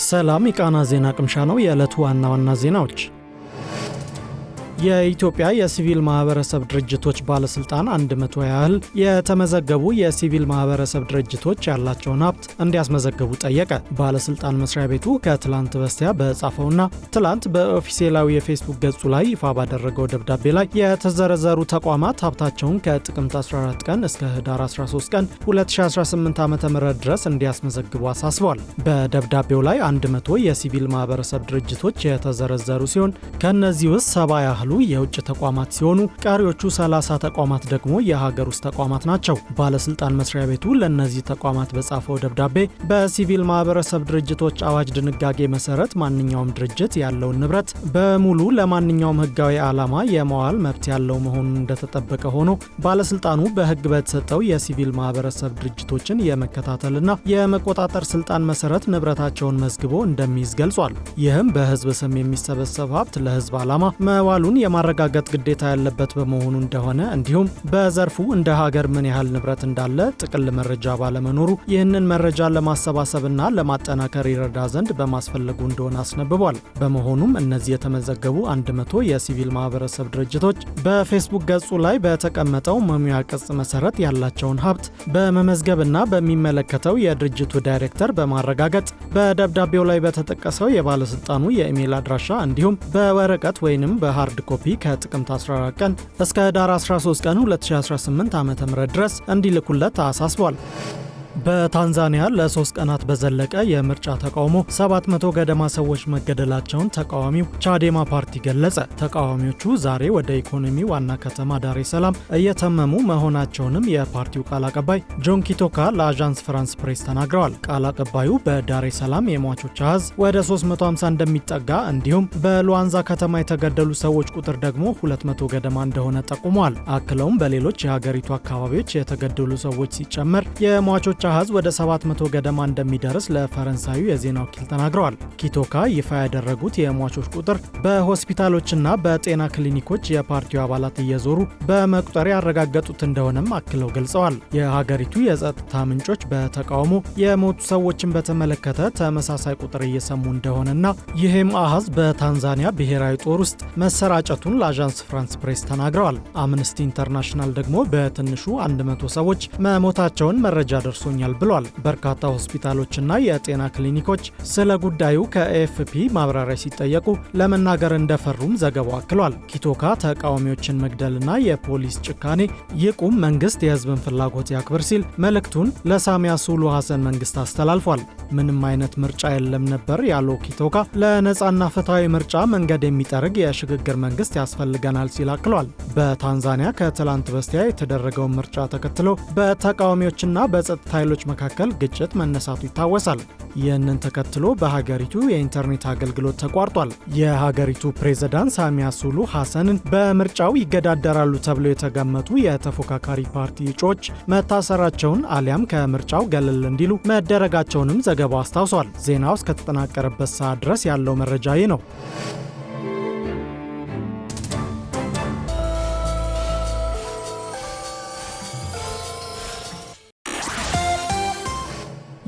ሰላም የቃና ዜና ቅምሻ ነው። የዕለቱ ዋና ዋና ዜናዎች የኢትዮጵያ የሲቪል ማህበረሰብ ድርጅቶች ባለስልጣን 100 ያህል የተመዘገቡ የሲቪል ማህበረሰብ ድርጅቶች ያላቸውን ሀብት እንዲያስመዘግቡ ጠየቀ። ባለስልጣን መስሪያ ቤቱ ከትላንት በስቲያ በጻፈውና ትላንት በኦፊሴላዊ የፌስቡክ ገጹ ላይ ይፋ ባደረገው ደብዳቤ ላይ የተዘረዘሩ ተቋማት ሀብታቸውን ከጥቅምት 14 ቀን እስከ ህዳር 13 ቀን 2018 ዓ.ም ድረስ እንዲያስመዘግቡ አሳስቧል። በደብዳቤው ላይ 100 የሲቪል ማህበረሰብ ድርጅቶች የተዘረዘሩ ሲሆን ከነዚህ ውስጥ 70 ያህሉ የውጭ ተቋማት ሲሆኑ ቀሪዎቹ 30 ተቋማት ደግሞ የሀገር ውስጥ ተቋማት ናቸው። ባለስልጣን መስሪያ ቤቱ ለነዚህ ተቋማት በጻፈው ደብዳቤ በሲቪል ማህበረሰብ ድርጅቶች አዋጅ ድንጋጌ መሰረት ማንኛውም ድርጅት ያለውን ንብረት በሙሉ ለማንኛውም ህጋዊ ዓላማ የመዋል መብት ያለው መሆኑን እንደተጠበቀ ሆኖ ባለስልጣኑ በህግ በተሰጠው የሲቪል ማህበረሰብ ድርጅቶችን የመከታተልና የመቆጣጠር ስልጣን መሰረት ንብረታቸውን መዝግቦ እንደሚይዝ ገልጿል። ይህም በህዝብ ስም የሚሰበሰብ ሀብት ለህዝብ ዓላማ መዋሉን የማረጋገጥ ግዴታ ያለበት በመሆኑ እንደሆነ እንዲሁም በዘርፉ እንደ ሀገር ምን ያህል ንብረት እንዳለ ጥቅል መረጃ ባለመኖሩ ይህንን መረጃ ለማሰባሰብና ለማጠናከር ይረዳ ዘንድ በማስፈለጉ እንደሆነ አስነብቧል። በመሆኑም እነዚህ የተመዘገቡ 100 የሲቪል ማህበረሰብ ድርጅቶች በፌስቡክ ገጹ ላይ በተቀመጠው መሙያ ቅጽ መሰረት ያላቸውን ሀብት በመመዝገብና በሚመለከተው የድርጅቱ ዳይሬክተር በማረጋገጥ በደብዳቤው ላይ በተጠቀሰው የባለስልጣኑ የኢሜል አድራሻ እንዲሁም በወረቀት ወይንም በሃርድ ኮፒ ከጥቅምት 14 ቀን እስከ ህዳር 13 ቀን 2018 ዓ.ም ድረስ እንዲልኩለት አሳስቧል። በታንዛኒያ ለ3 ቀናት በዘለቀ የምርጫ ተቃውሞ 700 ገደማ ሰዎች መገደላቸውን ተቃዋሚው ቻዴማ ፓርቲ ገለጸ። ተቃዋሚዎቹ ዛሬ ወደ ኢኮኖሚ ዋና ከተማ ዳሬ ሰላም እየተመሙ መሆናቸውንም የፓርቲው ቃል አቀባይ ጆን ኪቶካ ለአዣንስ ፍራንስ ፕሬስ ተናግረዋል። ቃል አቀባዩ በዳሬ ሰላም የሟቾች አሃዝ ወደ 350 እንደሚጠጋ እንዲሁም በሉዋንዛ ከተማ የተገደሉ ሰዎች ቁጥር ደግሞ 200 ገደማ እንደሆነ ጠቁመዋል። አክለውም በሌሎች የሀገሪቱ አካባቢዎች የተገደሉ ሰዎች ሲጨመር የሟቾች አሃዝ ወደ 700 ገደማ እንደሚደርስ ለፈረንሳዩ የዜና ወኪል ተናግረዋል። ኪቶካ ይፋ ያደረጉት የሟቾች ቁጥር በሆስፒታሎችና በጤና ክሊኒኮች የፓርቲው አባላት እየዞሩ በመቁጠር ያረጋገጡት እንደሆነም አክለው ገልጸዋል። የሀገሪቱ የጸጥታ ምንጮች በተቃውሞ የሞቱ ሰዎችን በተመለከተ ተመሳሳይ ቁጥር እየሰሙ እንደሆነና ይህም አሃዝ በታንዛኒያ ብሔራዊ ጦር ውስጥ መሰራጨቱን ለአዣንስ ፍራንስ ፕሬስ ተናግረዋል። አምነስቲ ኢንተርናሽናል ደግሞ በትንሹ 100 ሰዎች መሞታቸውን መረጃ ደርሶኛል ብሏል። በርካታ ሆስፒታሎችና የጤና ክሊኒኮች ስለ ጉዳዩ ከኤኤፍፒ ማብራሪያ ሲጠየቁ ለመናገር እንደፈሩም ዘገባው አክሏል። ኪቶካ ተቃዋሚዎችን መግደልና የፖሊስ ጭካኔ ይቁም፣ መንግስት የህዝብን ፍላጎት ያክብር ሲል መልእክቱን ለሳሚያ ሱሉ ሐሰን መንግስት አስተላልፏል። ምንም አይነት ምርጫ የለም ነበር ያለው ኪቶካ ለነጻና ፍትሐዊ ምርጫ መንገድ የሚጠርግ የሽግግር መንግስት ያስፈልገናል ሲል አክሏል። በታንዛኒያ ከትላንት በስቲያ የተደረገውን ምርጫ ተከትሎ በተቃዋሚዎችና በጸጥታ ኃይሎች መካከል ግጭት መነሳቱ ይታወሳል። ይህንን ተከትሎ በሀገሪቱ የኢንተርኔት አገልግሎት ተቋርጧል። የሀገሪቱ ፕሬዝዳንት ሳሚያ ሱሉ ሐሰንን በምርጫው ይገዳደራሉ ተብለው የተገመቱ የተፎካካሪ ፓርቲ እጩዎች መታሰራቸውን አሊያም ከምርጫው ገለል እንዲሉ መደረጋቸውንም ዘገባው አስታውሷል። ዜናው እስከተጠናቀረበት ሰዓት ድረስ ያለው መረጃ ይህ ነው።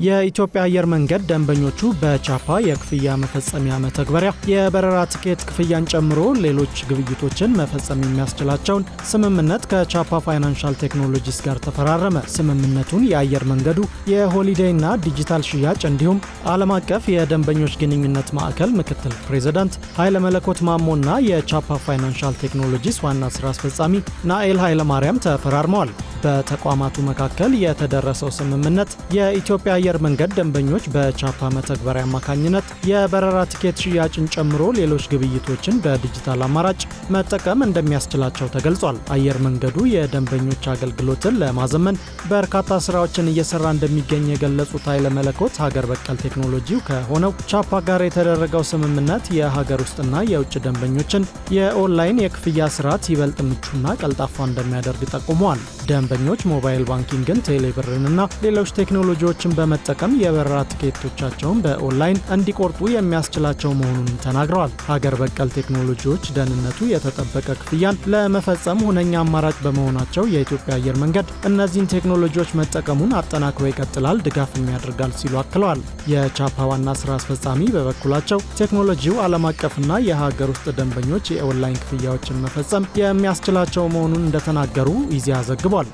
የኢትዮጵያ አየር መንገድ ደንበኞቹ በቻፓ የክፍያ መፈጸሚያ መተግበሪያ የበረራ ትኬት ክፍያን ጨምሮ ሌሎች ግብይቶችን መፈጸም የሚያስችላቸውን ስምምነት ከቻፓ ፋይናንሻል ቴክኖሎጂስ ጋር ተፈራረመ። ስምምነቱን የአየር መንገዱ የሆሊዴይና ዲጂታል ሽያጭ እንዲሁም ዓለም አቀፍ የደንበኞች ግንኙነት ማዕከል ምክትል ፕሬዝዳንት ኃይለ መለኮት ማሞና የቻፓ ፋይናንሻል ቴክኖሎጂስ ዋና ስራ አስፈጻሚ ናኤል ኃይለማርያም ተፈራርመዋል። በተቋማቱ መካከል የተደረሰው ስምምነት የኢትዮጵያ አየር መንገድ ደንበኞች በቻፓ መተግበሪያ አማካኝነት የበረራ ቲኬት ሽያጭን ጨምሮ ሌሎች ግብይቶችን በዲጂታል አማራጭ መጠቀም እንደሚያስችላቸው ተገልጿል። አየር መንገዱ የደንበኞች አገልግሎትን ለማዘመን በርካታ ስራዎችን እየሰራ እንደሚገኝ የገለጹት ኃይለ መለኮት ሀገር በቀል ቴክኖሎጂው ከሆነው ቻፓ ጋር የተደረገው ስምምነት የሀገር ውስጥና የውጭ ደንበኞችን የኦንላይን የክፍያ ስርዓት ይበልጥ ምቹና ቀልጣፋ እንደሚያደርግ ጠቁመዋል። ደንበኞች ሞባይል ባንኪንግን፣ ቴሌብርንና ሌሎች ቴክኖሎጂዎችን በመጠቀም የበረራ ቲኬቶቻቸውን በኦንላይን እንዲቆርጡ የሚያስችላቸው መሆኑን ተናግረዋል። ሀገር በቀል ቴክኖሎጂዎች ደህንነቱ የተጠበቀ ክፍያን ለመፈጸም ሁነኛ አማራጭ በመሆናቸው የኢትዮጵያ አየር መንገድ እነዚህን ቴክኖሎጂዎች መጠቀሙን አጠናክሮ ይቀጥላል፣ ድጋፍም ያደርጋል ሲሉ አክለዋል። የቻፓ ዋና ስራ አስፈጻሚ በበኩላቸው ቴክኖሎጂው ዓለም አቀፍና የሀገር ውስጥ ደንበኞች የኦንላይን ክፍያዎችን መፈጸም የሚያስችላቸው መሆኑን እንደተናገሩ ኢዜአ ዘግቧል።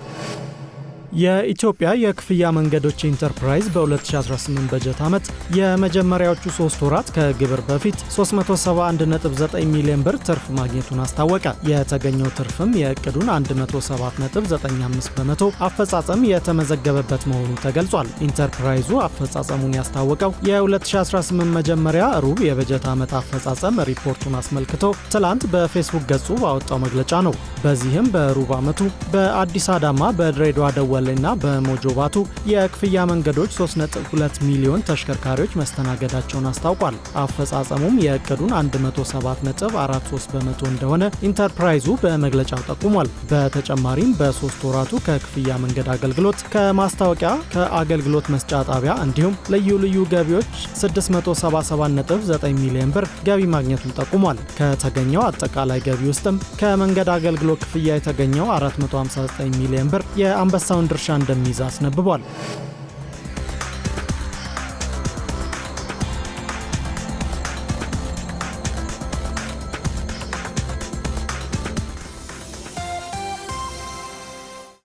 የኢትዮጵያ የክፍያ መንገዶች ኢንተርፕራይዝ በ2018 በጀት ዓመት የመጀመሪያዎቹ 3 ወራት ከግብር በፊት 371.9 ሚሊዮን ብር ትርፍ ማግኘቱን አስታወቀ። የተገኘው ትርፍም የዕቅዱን 107.95 በመቶ አፈጻጸም የተመዘገበበት መሆኑ ተገልጿል። ኢንተርፕራይዙ አፈጻጸሙን ያስታወቀው የ2018 መጀመሪያ ሩብ የበጀት ዓመት አፈጻጸም ሪፖርቱን አስመልክቶ ትላንት በፌስቡክ ገጹ ባወጣው መግለጫ ነው። በዚህም በሩብ ዓመቱ በአዲስ አዳማ፣ በድሬዳዋ ደወሌ እና በሞጆ ባቱ የክፍያ መንገዶች 3.2 ሚሊዮን ተሽከርካሪዎች መስተናገዳቸውን አስታውቋል። አፈጻጸሙም የዕቅዱን 107.43 በመቶ እንደሆነ ኢንተርፕራይዙ በመግለጫው ጠቁሟል። በተጨማሪም በ3 ወራቱ ከክፍያ መንገድ አገልግሎት፣ ከማስታወቂያ፣ ከአገልግሎት መስጫ ጣቢያ እንዲሁም ልዩ ልዩ ገቢዎች 677.9 ሚሊዮን ብር ገቢ ማግኘቱን ጠቁሟል። ከተገኘው አጠቃላይ ገቢ ውስጥም ከመንገድ አገልግሎት ክፍያ የተገኘው 459 ሚሊዮን ብር የአንበሳውን ድርሻ እንደሚይዝ አስነብቧል።